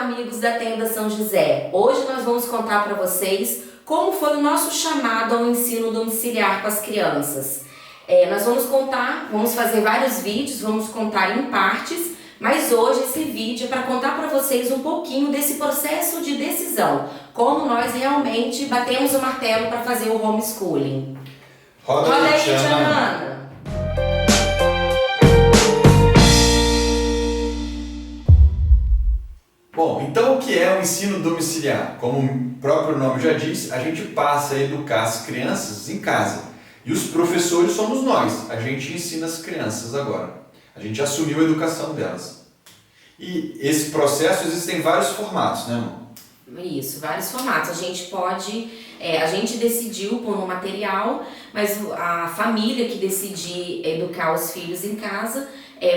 amigos da Tenda São José! Hoje nós vamos contar para vocês como foi o nosso chamado ao ensino domiciliar com as crianças. Nós vamos fazer vários vídeos, vamos contar em partes, mas hoje esse vídeo é para contar para vocês um pouquinho desse processo de decisão, como nós realmente batemos o martelo para fazer o homeschooling. Roda aí, Tia Ana! Bom, então o que é o ensino domiciliar? Como o próprio nome já diz, a gente passa a educar as crianças em casa. E os professores somos nós, a gente ensina as crianças agora. A gente assumiu a educação delas. E esse processo existem vários formatos, né, amor? Isso, vários formatos. A gente decidiu por um material, mas a família que decidir educar os filhos em casa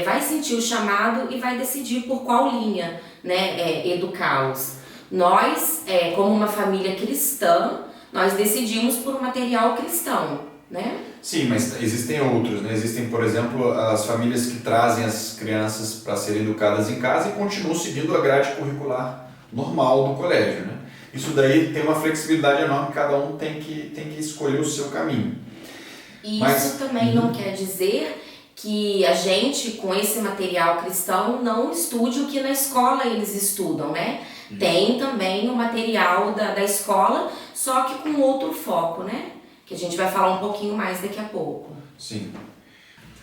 vai sentir o chamado e vai decidir por qual linha, né, educá-los. Nós, como uma família cristã, nós decidimos por um material cristão, né? Sim, mas existem outros, né? Existem, por exemplo, as famílias que trazem as crianças para serem educadas em casa e continuam seguindo a grade curricular normal do colégio, né? Isso daí tem uma flexibilidade enorme, cada um tem que escolher o seu caminho. Isso também não quer dizer que a gente, com esse material cristão, não estude o que na escola eles estudam, né? Tem também o material da escola, só que com outro foco, né? Que a gente vai falar um pouquinho mais daqui a pouco. Sim.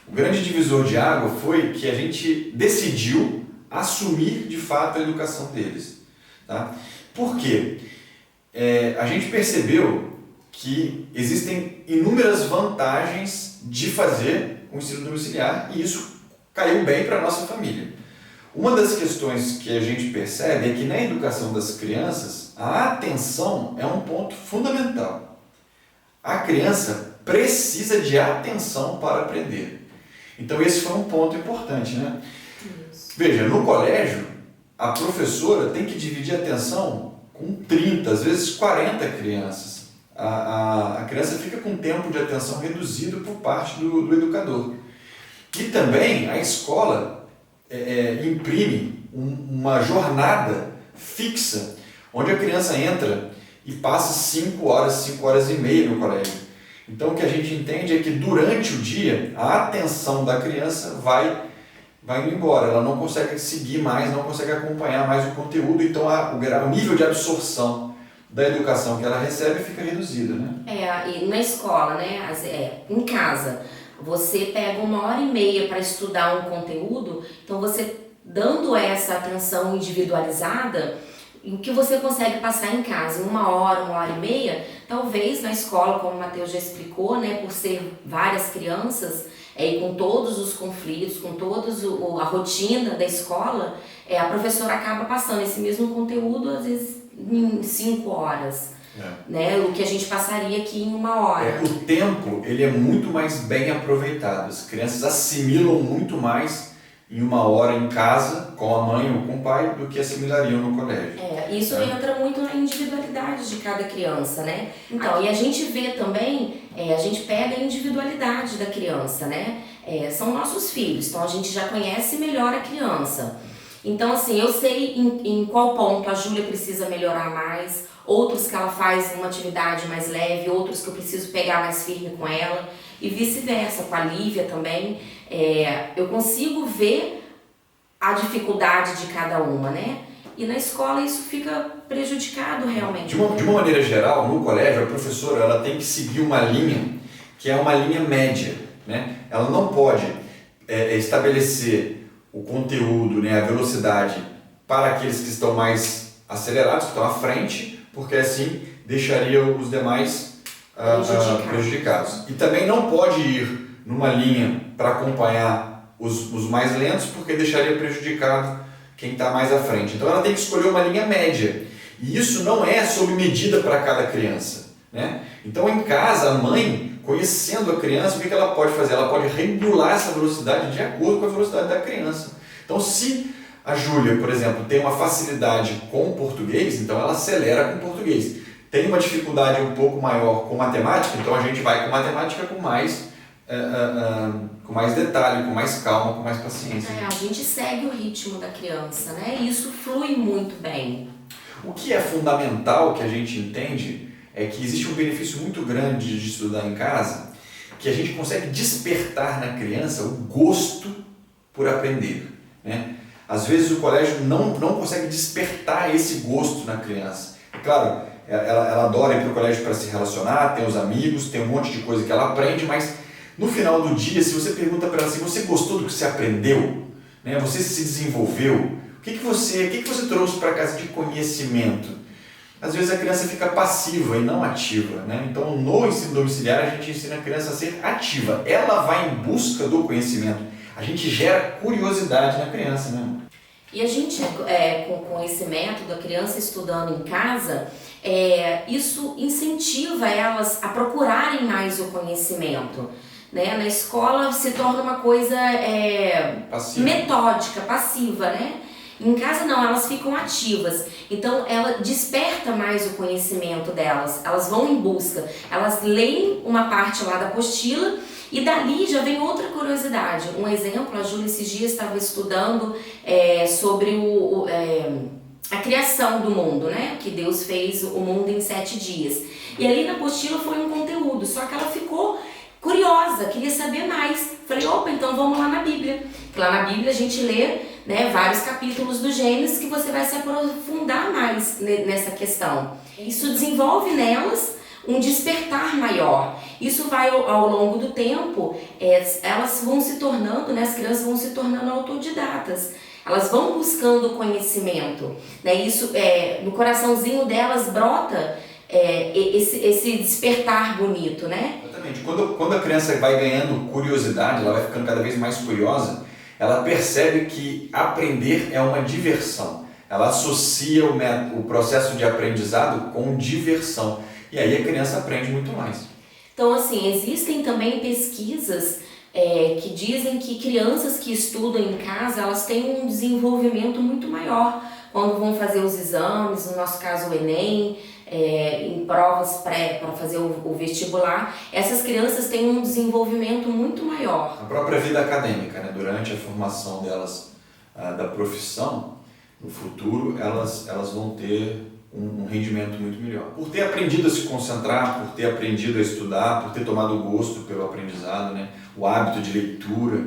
O grande divisor de água foi que a gente decidiu assumir de fato a educação deles. Tá? Por quê? A gente percebeu que existem inúmeras vantagens de fazer o ensino domiciliar e isso caiu bem para a nossa família. Uma das questões que a gente percebe é que na educação das crianças a atenção é um ponto fundamental. A criança precisa de atenção para aprender. Então esse foi um ponto importante, né? Isso. Veja, no colégio a professora tem que dividir a atenção com 30, às vezes 40 crianças. A criança fica com tempo de atenção reduzido por parte do educador. E também a escola imprime uma jornada fixa, onde a criança entra e passa 5 horas e meia no colégio. Então o que a gente entende é que durante o dia a atenção da criança vai indo embora, ela não consegue seguir mais, não consegue acompanhar mais o conteúdo, então o nível de absorção da educação que ela recebe fica reduzido, né? E na escola, né, em casa, você pega 1h30 para estudar um conteúdo, então você dando essa atenção individualizada, o que você consegue passar em casa em 1h30, talvez na escola, como o Matheus já explicou, né, por ser várias crianças, e com todos os conflitos, com a rotina da escola, a professora acaba passando esse mesmo conteúdo, às vezes, em 5 horas. Né, o que a gente passaria aqui em 1 hora. O tempo ele é muito mais bem aproveitado. As crianças assimilam muito mais em 1 hora em casa, com a mãe ou com o pai, do que assimilariam no colégio. Isso entra muito na individualidade de cada criança, né? Então, e a gente vê também, a gente pega a individualidade da criança, né? São nossos filhos, então a gente já conhece melhor a criança. Então, assim, eu sei em qual ponto a Júlia precisa melhorar mais, outros que ela faz uma atividade mais leve, outros que eu preciso pegar mais firme com ela, e vice-versa, com a Lívia também. Eu consigo ver a dificuldade de cada uma, né? E na escola isso fica prejudicado realmente. De uma maneira geral, no colégio, a professora ela tem que seguir uma linha que é uma linha média, né? Ela não pode estabelecer o conteúdo, né, a velocidade para aqueles que estão mais acelerados, que estão à frente, porque assim deixaria os demais prejudicados. E também não pode ir numa linha para acompanhar os mais lentos, porque deixaria prejudicado quem está mais à frente. Então ela tem que escolher uma linha média. E isso não é sob medida para cada criança, né? Então em casa, a mãe, conhecendo a criança, o que ela pode fazer? Ela pode regular essa velocidade de acordo com a velocidade da criança. Então se a Júlia, por exemplo, tem uma facilidade com o português, então ela acelera com o português. Tem uma dificuldade um pouco maior com matemática, então a gente vai com matemática com mais com mais detalhe, com mais calma, com mais paciência. A gente segue o ritmo da criança, né? E isso flui muito bem. O que é fundamental que a gente entende é que existe um benefício muito grande de estudar em casa, que a gente consegue despertar na criança o gosto por aprender, né? Às vezes o colégio não consegue despertar esse gosto na criança. É claro, ela adora ir para o colégio para se relacionar, tem os amigos, tem um monte de coisa que ela aprende, mas no final do dia, se você pergunta para ela assim, você gostou do que você aprendeu? Né? Você se desenvolveu? O que você trouxe para casa de conhecimento? Às vezes a criança fica passiva e não ativa, né? Então no ensino domiciliar a gente ensina a criança a ser ativa. Ela vai em busca do conhecimento. A gente gera curiosidade na criança, né? E a gente, com esse método, a criança estudando em casa, isso incentiva elas a procurarem mais o conhecimento. Né? Na escola se torna uma coisa metódica, passiva, né? Em casa não, elas ficam ativas. Então ela desperta mais o conhecimento delas. Elas vão em busca, elas leem uma parte lá da apostila e dali já vem outra curiosidade. Um exemplo, a Júlia esses dias estava estudando sobre a criação do mundo, né? Que Deus fez o mundo em 7 dias. E ali na apostila foi um conteúdo, só que ela ficou curiosa, queria saber mais. Falei, opa, então vamos lá na Bíblia. Lá na Bíblia a gente lê, né, vários capítulos do Gênesis que você vai se aprofundar mais nessa questão. Isso desenvolve nelas um despertar maior. Isso vai ao longo do tempo, elas vão se tornando, né, as crianças vão se tornando autodidatas. Elas vão buscando conhecimento. Né? Isso, no coraçãozinho delas brota esse despertar bonito, né? Exatamente. Quando a criança vai ganhando curiosidade, ela vai ficando cada vez mais curiosa, ela percebe que aprender é uma diversão. Ela associa o processo de aprendizado com diversão. E aí a criança aprende muito mais. Então, assim, existem também pesquisas que dizem que crianças que estudam em casa, elas têm um desenvolvimento muito maior quando vão fazer os exames, no nosso caso o Enem, em provas para fazer o vestibular, essas crianças têm um desenvolvimento muito maior. A própria vida acadêmica, né? Durante a formação delas da profissão, no futuro, elas vão ter um rendimento muito melhor. Por ter aprendido a se concentrar, por ter aprendido a estudar, por ter tomado gosto pelo aprendizado, né? O hábito de leitura.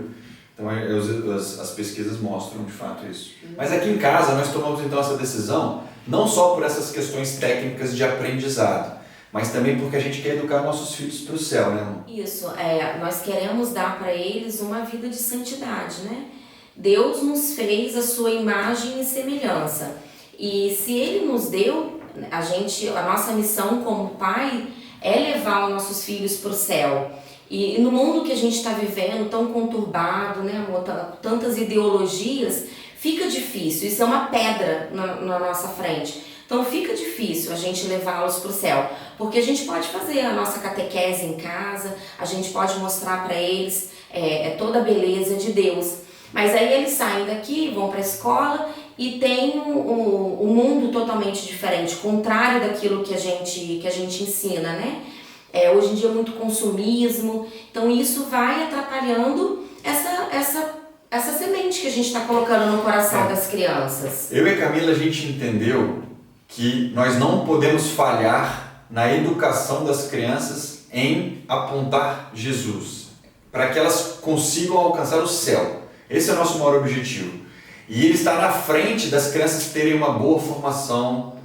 Então as pesquisas mostram de fato isso. Mas aqui em casa nós tomamos então essa decisão não só por essas questões técnicas de aprendizado, mas também porque a gente quer educar nossos filhos para o céu, né, irmão? Isso, nós queremos dar para eles uma vida de santidade, né? Deus nos fez a sua imagem e semelhança. E se Ele nos deu, a nossa missão como pai é levar os nossos filhos para o céu. E no mundo que a gente está vivendo, tão conturbado, né, amor, tantas ideologias, fica difícil. Isso é uma pedra na nossa frente. Então fica difícil a gente levá-los para o céu. Porque a gente pode fazer a nossa catequese em casa, a gente pode mostrar para eles toda a beleza de Deus. Mas aí eles saem daqui, vão para a escola e tem um mundo totalmente diferente, contrário daquilo que a gente ensina, né? Hoje em dia é muito consumismo, então isso vai atrapalhando essa semente que a gente está colocando no coração das crianças. Eu e a Camila, a gente entendeu que nós não podemos falhar na educação das crianças em apontar Jesus, para que elas consigam alcançar o céu. Esse é o nosso maior objetivo. E ele está na frente das crianças terem uma boa formação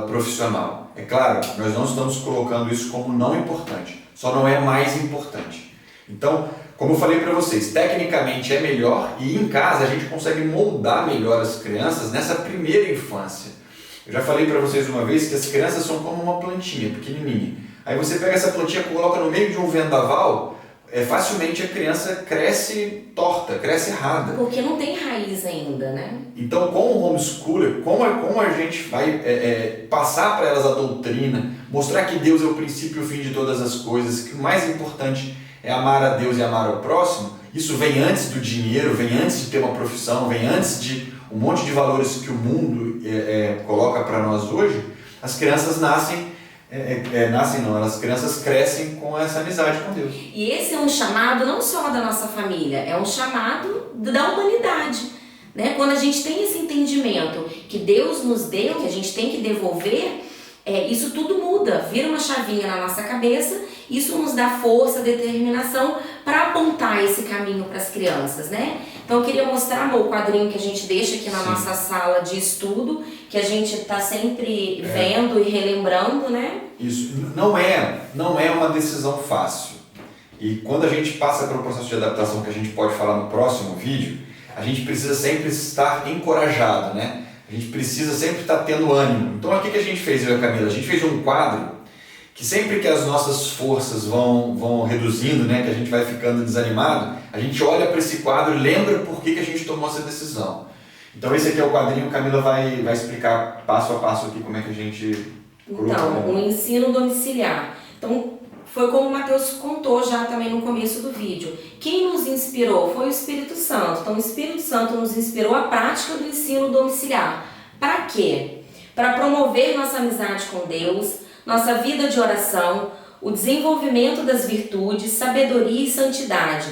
profissional. É claro, nós não estamos colocando isso como não importante, só não é mais importante. Então, como eu falei para vocês, tecnicamente é melhor e em casa a gente consegue moldar melhor as crianças nessa primeira infância. Eu já falei para vocês uma vez que as crianças são como uma plantinha pequenininha. Aí você pega essa plantinha, coloca no meio de um vendaval, facilmente a criança cresce torta, cresce errada. Porque não tem raiz ainda, né? Então, com o homeschooler, como a gente vai passar para elas a doutrina, mostrar que Deus é o princípio e o fim de todas as coisas, que o mais importante é amar a Deus e amar ao próximo, isso vem antes do dinheiro, vem antes de ter uma profissão, vem antes de um monte de valores que o mundo coloca para nós hoje, as crianças nascem nascem não, as crianças crescem com essa amizade com Deus. E esse é um chamado não só da nossa família, é um chamado da humanidade, né? Quando a gente tem esse entendimento que Deus nos deu, que a gente tem que devolver, isso tudo muda, vira uma chavinha na nossa cabeça, isso nos dá força, determinação para apontar esse caminho para as crianças, né? Então eu queria mostrar, amor, o quadrinho que a gente deixa aqui na nossa sala de estudo, que a gente está sempre vendo e relembrando, né? Isso, não é uma decisão fácil. E quando a gente passa pelo processo de adaptação, que a gente pode falar no próximo vídeo, a gente precisa sempre estar encorajado, né? A gente precisa sempre estar tendo ânimo. Então, o que a gente fez, eu e a Camila? A gente fez um quadro que sempre que as nossas forças vão reduzindo, né, que a gente vai ficando desanimado, a gente olha para esse quadro e lembra por que a gente tomou essa decisão. Então, esse aqui é o quadrinho, a Camila vai explicar passo a passo aqui como é que a gente... Então, o ensino domiciliar. Então, foi como o Matheus contou já também no começo do vídeo. Quem nos inspirou foi o Espírito Santo. Então, o Espírito Santo nos inspirou a prática do ensino domiciliar. Para quê? Para promover nossa amizade com Deus, nossa vida de oração, o desenvolvimento das virtudes, sabedoria e santidade.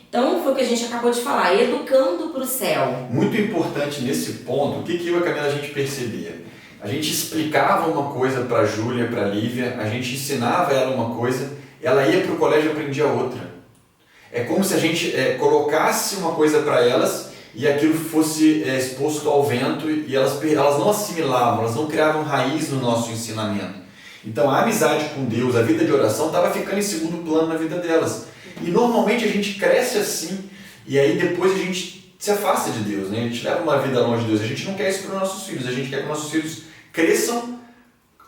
Então, foi o que a gente acabou de falar, educando para o céu. Muito importante nesse ponto, o que eu e a Camila a gente percebia? A gente explicava uma coisa para a Júlia, para a Lívia, a gente ensinava ela uma coisa, ela ia para o colégio e aprendia outra. É como se a gente colocasse uma coisa para elas e aquilo fosse exposto ao vento e elas não assimilavam, elas não criavam raiz no nosso ensinamento. Então a amizade com Deus, a vida de oração estava ficando em segundo plano na vida delas. E normalmente a gente cresce assim e aí depois a gente se afasta de Deus, né? A gente leva uma vida longe de Deus. A gente não quer isso para os nossos filhos, a gente quer que nossos filhos cresçam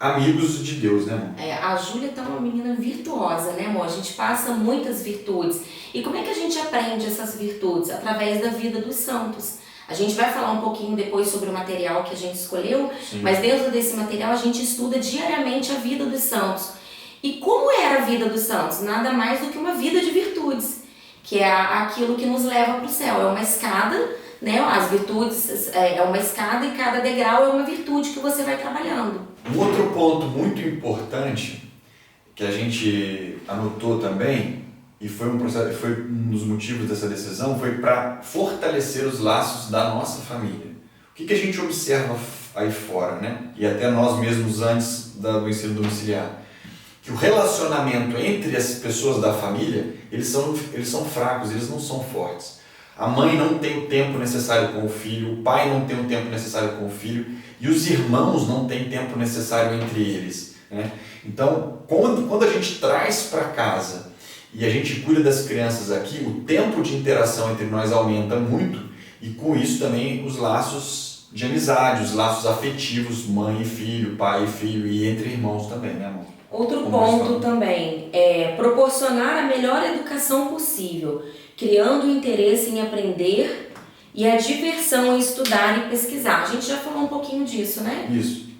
amigos de Deus, né, amor? A Júlia tá uma menina virtuosa, né, amor? A gente passa muitas virtudes. E como é que a gente aprende essas virtudes? Através da vida dos santos. A gente vai falar um pouquinho depois sobre o material que a gente escolheu, Sim. Mas dentro desse material a gente estuda diariamente a vida dos santos. E como era a vida dos santos? Nada mais do que uma vida de virtudes, que é aquilo que nos leva para o céu. É uma escada, né? As virtudes é uma escada e cada degrau é uma virtude que você vai trabalhando. Um outro ponto muito importante que a gente anotou também, e foi um dos motivos dessa decisão, foi para fortalecer os laços da nossa família. O que a gente observa aí fora, né? E até nós mesmos antes do ensino domiciliar? Que o relacionamento entre as pessoas da família, eles são fracos, eles não são fortes. A mãe não tem o tempo necessário com o filho, o pai não tem o tempo necessário com o filho e os irmãos não têm tempo necessário entre eles, né? Então, quando a gente traz para casa e a gente cuida das crianças aqui, o tempo de interação entre nós aumenta muito e com isso também os laços de amizade, os laços afetivos, mãe e filho, pai e filho e entre irmãos também, né, amor? Outro ponto também é proporcionar a melhor educação possível, criando o interesse em aprender e a diversão em estudar e pesquisar. A gente já falou um pouquinho disso, né? Isso.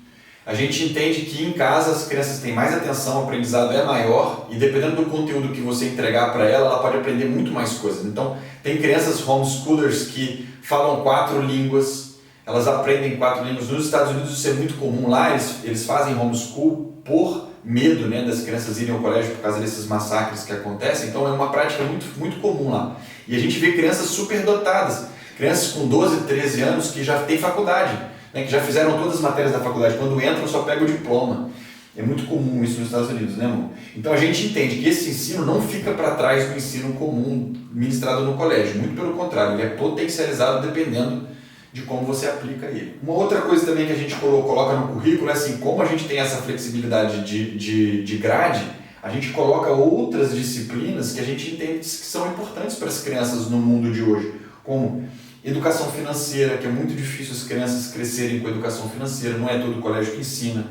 A gente entende que em casa as crianças têm mais atenção, o aprendizado é maior e dependendo do conteúdo que você entregar para ela, ela pode aprender muito mais coisas. Então, tem crianças homeschoolers que falam 4 línguas, elas aprendem 4 línguas. Nos Estados Unidos isso é muito comum, lá eles fazem homeschool por medo, né, das crianças irem ao colégio por causa desses massacres que acontecem, então é uma prática muito, muito comum lá. E a gente vê crianças superdotadas, crianças com 12, 13 anos que já têm faculdade, né, que já fizeram todas as matérias da faculdade, quando entram só pegam o diploma. É muito comum isso nos Estados Unidos, né, amor? Então a gente entende que esse ensino não fica para trás do ensino comum ministrado no colégio, muito pelo contrário, ele é potencializado dependendo de como você aplica ele. Uma outra coisa também que a gente coloca no currículo é assim, como a gente tem essa flexibilidade de grade, a gente coloca outras disciplinas que a gente entende que são importantes para as crianças no mundo de hoje, como educação financeira, que é muito difícil as crianças crescerem com educação financeira, não é todo colégio que ensina.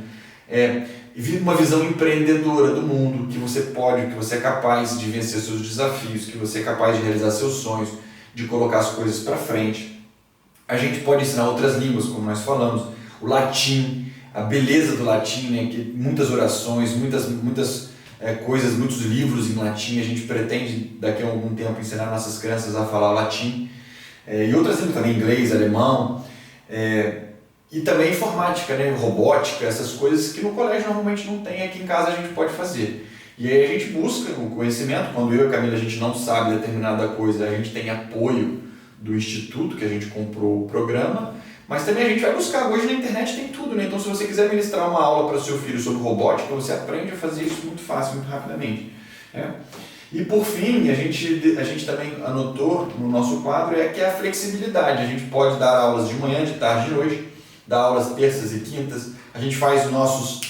Uma visão empreendedora do mundo, que você é capaz de vencer seus desafios, que você é capaz de realizar seus sonhos, de colocar as coisas para frente. A gente pode ensinar outras línguas, como nós falamos, o latim, a beleza do latim, né? Que muitas orações, muitas coisas, muitos livros em latim, a gente pretende daqui a algum tempo ensinar nossas crianças a falar latim, e outras línguas também, inglês, alemão, E também informática, né? Robótica, essas coisas que no colégio normalmente não tem, aqui em casa a gente pode fazer. E aí a gente busca o conhecimento, quando eu e a Camila a gente não sabe determinada coisa, a gente tem apoio do instituto que a gente comprou o programa, mas também a gente vai buscar, hoje na internet tem tudo, né? Então se você quiser ministrar uma aula para o seu filho sobre robótica, você aprende a fazer isso muito fácil, muito rapidamente. Né? E por fim, a gente também anotou no nosso quadro que é a flexibilidade. A gente pode dar aulas de manhã, de tarde, de noite, dar aulas terças e quintas. A gente faz nossas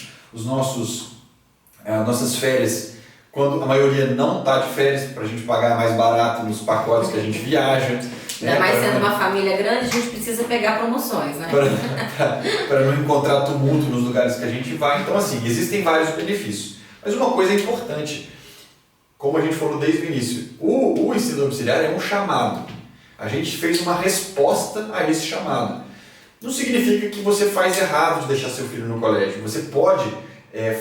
férias quando a maioria não está de férias, para a gente pagar mais barato nos pacotes que a gente viaja. Ainda mais sendo uma família grande, a gente precisa pegar promoções, né? Para não encontrar tumulto nos lugares que a gente vai. Então, assim, existem vários benefícios. Mas uma coisa importante, como a gente falou desde o início, o ensino domiciliar é um chamado. A gente fez uma resposta a esse chamado. Não significa que você faz errado de deixar seu filho no colégio. Você pode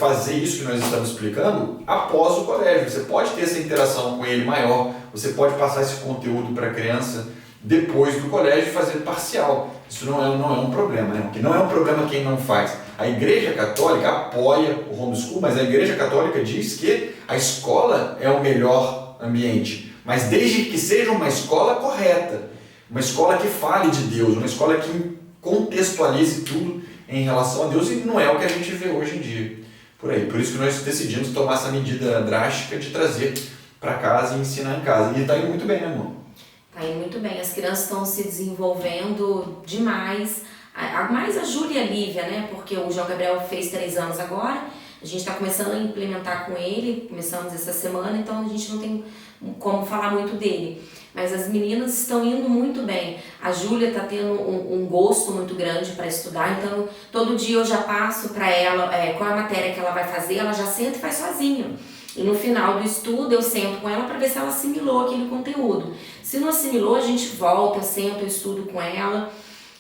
fazer isso que nós estamos explicando após o colégio. Você pode ter essa interação com ele maior. Você pode passar esse conteúdo para a criança depois do colégio e fazer parcial. Isso não é um problema, né? Porque não é um problema quem não faz. A Igreja Católica apoia o homeschool, mas a Igreja Católica diz que a escola é o melhor ambiente. Mas desde que seja uma escola correta, uma escola que fale de Deus, uma escola que contextualize tudo em relação a Deus, e não é o que a gente vê hoje em dia. Por isso que nós decidimos tomar essa medida drástica de trazer para casa e ensinar em casa. E está indo muito bem, né, amor? Está indo muito bem. As crianças estão se desenvolvendo demais. Mais a Júlia e a Lívia, né? Porque o João Gabriel fez 3 anos agora. A gente está começando a implementar com ele. Começamos essa semana, então a gente não tem como falar muito dele. Mas as meninas estão indo muito bem. A Júlia está tendo um gosto muito grande para estudar, então todo dia eu já passo para ela qual é a matéria que ela vai fazer, ela já senta e faz sozinha. E no final do estudo eu sento com ela para ver se ela assimilou aquele conteúdo. Se não assimilou, a gente volta, eu sento, eu estudo com ela.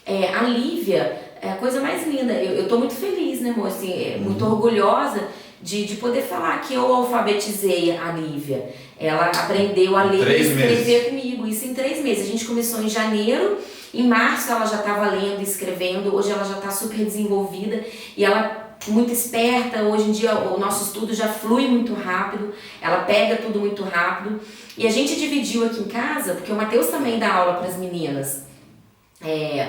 A Lívia é a coisa mais linda. Eu estou muito feliz, né, amor? Assim, muito orgulhosa de poder falar que eu alfabetizei a Lívia. Ela aprendeu a ler e escrever comigo, isso em 3 meses. A gente começou em janeiro, em março ela já estava lendo e escrevendo, hoje ela já está super desenvolvida e ela muito esperta. Hoje em dia o nosso estudo já flui muito rápido, ela pega tudo muito rápido. E a gente dividiu aqui em casa, porque o Matheus também dá aula para as meninas.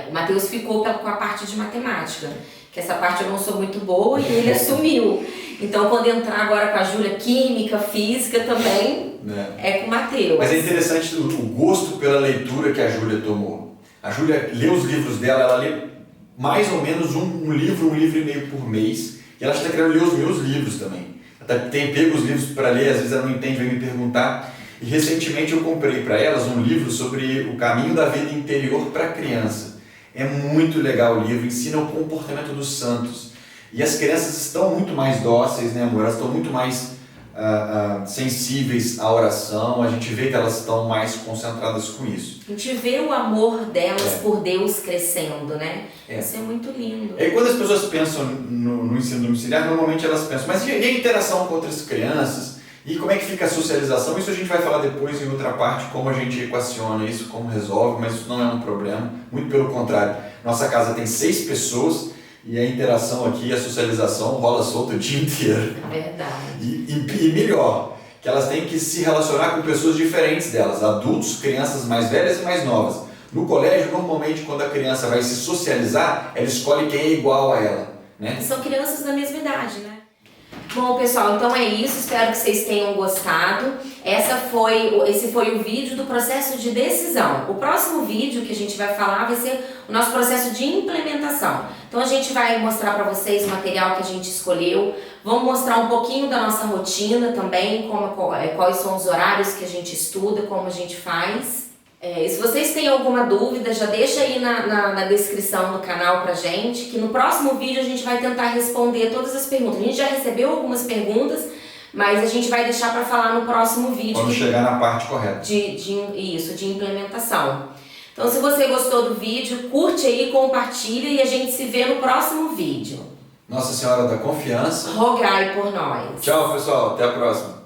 O Matheus ficou com a parte de matemática, que essa parte eu não sou muito boa e ele assumiu. Então, quando entrar agora com a Júlia, química, física também, é com o Matheus. Mas é interessante o gosto pela leitura que a Júlia tomou. A Júlia lê os livros dela, ela lê mais ou menos um livro e meio por mês, e ela está querendo ler os meus livros também. Ela tem pego os livros para ler, às vezes ela não entende, vem me perguntar. E recentemente eu comprei para elas um livro sobre o caminho da vida interior para a criança. É muito legal o livro, ensina o comportamento dos santos. E as crianças estão muito mais dóceis, né, amor? Elas estão muito mais sensíveis à oração. A gente vê que elas estão mais concentradas com isso. A gente vê o amor delas por Deus crescendo, né? Isso é muito lindo. E quando as pessoas pensam no ensino domiciliar, normalmente elas pensam, mas e a interação com outras crianças? E como é que fica a socialização? Isso a gente vai falar depois em outra parte, como a gente equaciona isso, como resolve, mas isso não é um problema. Muito pelo contrário. Nossa casa tem 6 pessoas e a interação aqui, a socialização rola solta o dia inteiro. É verdade. E melhor, que elas têm que se relacionar com pessoas diferentes delas, adultos, crianças mais velhas e mais novas. No colégio, normalmente, quando a criança vai se socializar, ela escolhe quem é igual a ela, né? São crianças da mesma idade, né? Bom, pessoal, então é isso. Espero que vocês tenham gostado. Esse foi o vídeo do processo de decisão. O próximo vídeo que a gente vai falar vai ser o nosso processo de implementação. Então a gente vai mostrar para vocês o material que a gente escolheu. Vamos mostrar um pouquinho da nossa rotina também, quais são os horários que a gente estuda, como a gente faz. Se vocês têm alguma dúvida, já deixa aí na descrição do canal pra gente, que no próximo vídeo a gente vai tentar responder todas as perguntas. A gente já recebeu algumas perguntas, mas a gente vai deixar para falar no próximo vídeo. Quando chegar na parte correta. De implementação. Então, se você gostou do vídeo, curte aí, compartilha e a gente se vê no próximo vídeo. Nossa Senhora da Confiança, rogai por nós. Tchau, pessoal. Até a próxima.